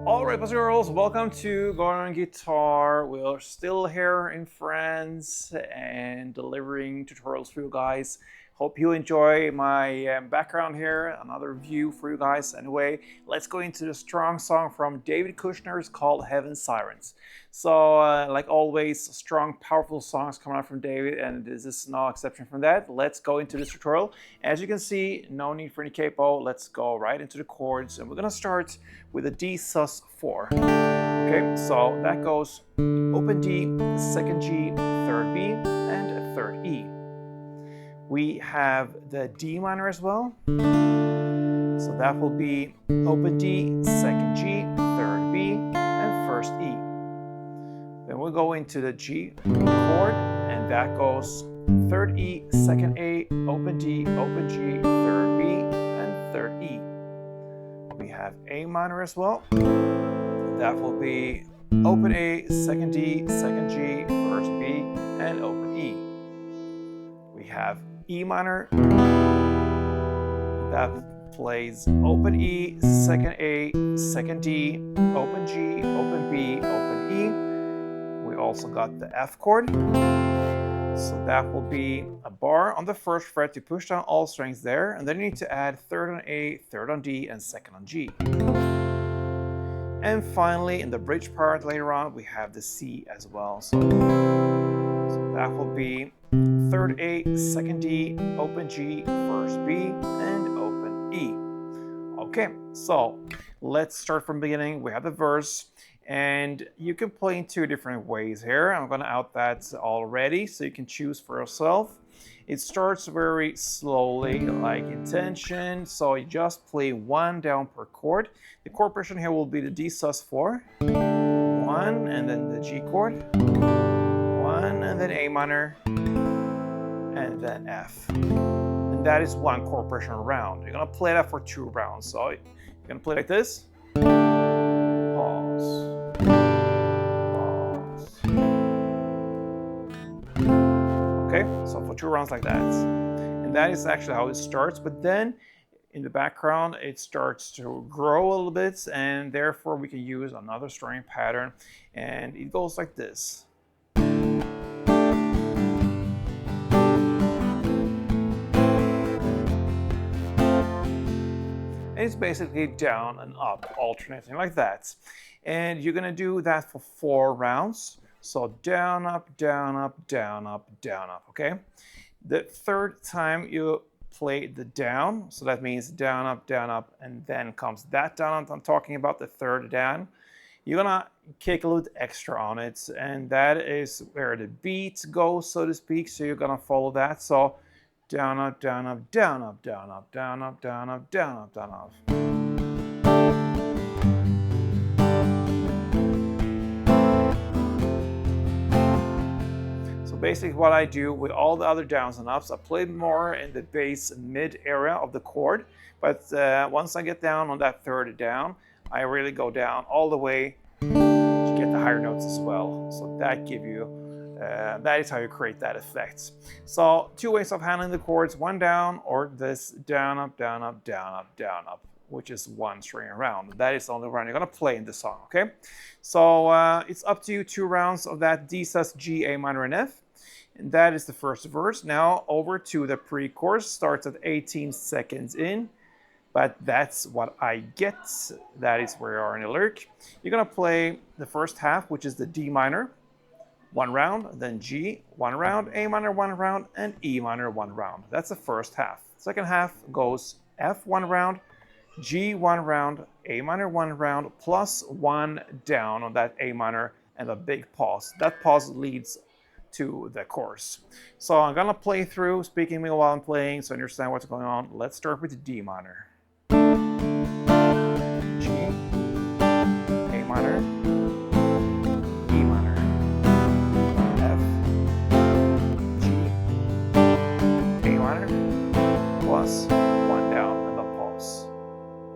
Alright, boys and girls, welcome to Going on Guitar. We're still here in France and delivering tutorials for you guys. Hope you enjoy my background here, another view for you guys. Anyway, let's go into the strong song from David Kushner. It's called Heaven's Sirens. So, like always, strong, powerful songs coming out from David, and this is no exception from that. Let's go into this tutorial. As you can see, no need for any capo. Let's go right into the chords, and we're gonna start with a D sus4. Okay, so that goes open D, second G, third B, and a third E. We have the D minor as well. So that will be open D, second G, third B, and first E. Then we'll go into the G chord, and that goes third E, second A, open D, open G, third B, and third E. We have A minor as well. That will be open A, second D, second G, first B, and open E. We have E minor. That plays open E, second A, second D, open G, open B, open E. We also got the F chord. So that will be a bar on the first fret to push down all strings there, and then you need to add third on A, third on D, and second on G. And finally, in the bridge part later on, we have the C as well. So that will be third A, second D, open G, first B, and open E. Okay, so let's start from the beginning. We have the verse. And you can play in two different ways here. I'm going to out that already, so you can choose for yourself. It starts very slowly, like intention. So you just play one down per chord. The chord progression here will be the D sus4, one, and then the G chord, one, and then A minor, and then F. And that is one chord progression round. You're going to play that for 2 rounds. So you're going to play like this. Pause. Okay, so for 2 rounds like that. And that is actually how it starts, but then in the background it starts to grow a little bit, and therefore we can use another strumming pattern, and it goes like this. And it's basically down and up, alternating like that. And you're gonna do that for 4 rounds. So down, up, down, up, down, up, down, up, okay? The third time you play the down, so that means down, up, and then comes that down I'm talking about, the third down. You're gonna kick a little extra on it, and that is where the beat goes, so to speak, so you're gonna follow that. So down, up, down, up, down, up, down, up, down, up, down, up, down, up, down, up. Basically what I do with all the other downs and ups, I play more in the bass mid area of the chord, but once I get down on that third down, I really go down all the way to get the higher notes as well. So that give you, that is how you create that effect. So 2 ways of handling the chords, one down or this down, up, down, up, down, up, down, up, which is 1 string around. That is the only round you're gonna play in the song, okay? So it's up to you, 2 rounds of that D sus, G, A minor, and F. And that is the first verse. Now over to the pre-chorus, starts at 18 seconds in, but that's what I get. That is where you are in the lyric. You're gonna play the first half, which is the D minor, 1 round, then G, 1 round, A minor, 1 round, and E minor, 1 round. That's the first half. Second half goes F, 1 round, G, 1 round, A minor, 1 round, plus 1 down on that A minor, and a big pause. That pause leads to the chorus. So I'm gonna play through, speaking while I'm playing, so you understand what's going on. Let's start with D minor. G, A minor, E minor, F, G, A minor, plus 1 down and the pause.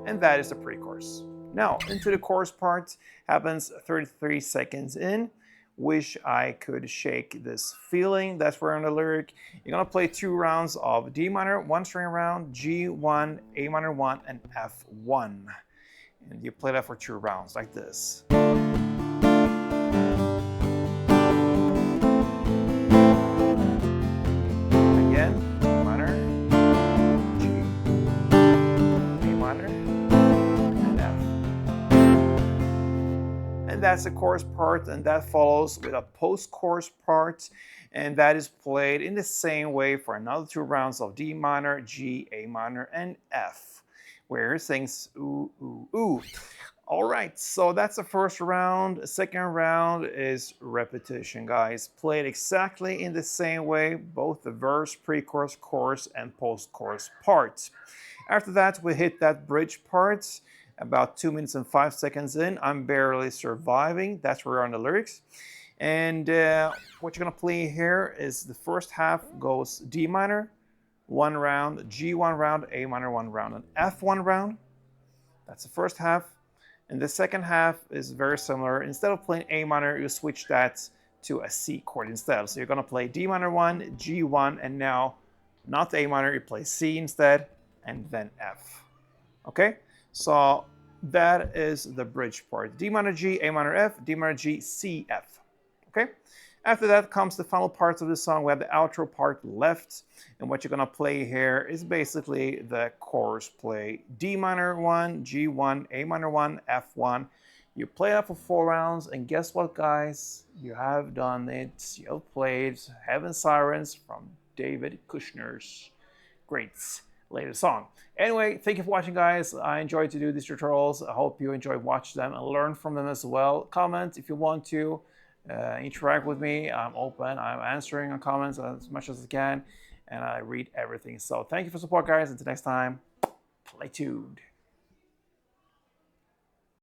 And that is the pre-chorus. Now, into the chorus part happens 33 seconds in. Wish I could shake this feeling. That's where on the lyric. You're gonna play 2 rounds of D minor, 1 string round, G1, A minor 1, and F1. And you play that for 2 rounds like this. Again, D minor, G, A minor, and F. And that's the chorus part, and that follows with a post-chorus part, and that is played in the same way for another 2 rounds of D minor, G, A minor, and F, where it sings ooh, ooh, ooh. All right, so that's the first round. The second round is repetition, guys. Played exactly in the same way, both the verse, pre-chorus, chorus, and post-chorus parts. After that, we hit that bridge part. About 2 minutes and 5 seconds in, I'm barely surviving. That's where we're on the lyrics. And what you're gonna play here is the first half goes D minor, 1 round, G 1 round, A minor 1 round, and F 1 round. That's the first half. And the second half is very similar. Instead of playing A minor, you switch that to a C chord instead. So you're gonna play D minor 1, G 1, and now not A minor, you play C instead, and then F. Okay? So that is the bridge part. D minor G, A minor F, D minor G, C, F. Okay? After that comes the final parts of the song. We have the outro part left. And what you're going to play here is basically the chorus play. D minor 1, G1, A minor 1, F1. You play that for 4 rounds. And guess what, guys? You have done it. You have played Heaven Sirens from David Kushner's great latest song. Anyway, thank you for watching, guys. I enjoy to do these tutorials. I hope you enjoy watching them and learn from them as well. Comment if you want to. Interact with me. I'm open. I'm answering on comments as much as I can, and I read everything. So thank you for support, guys. Until next time, play tuned.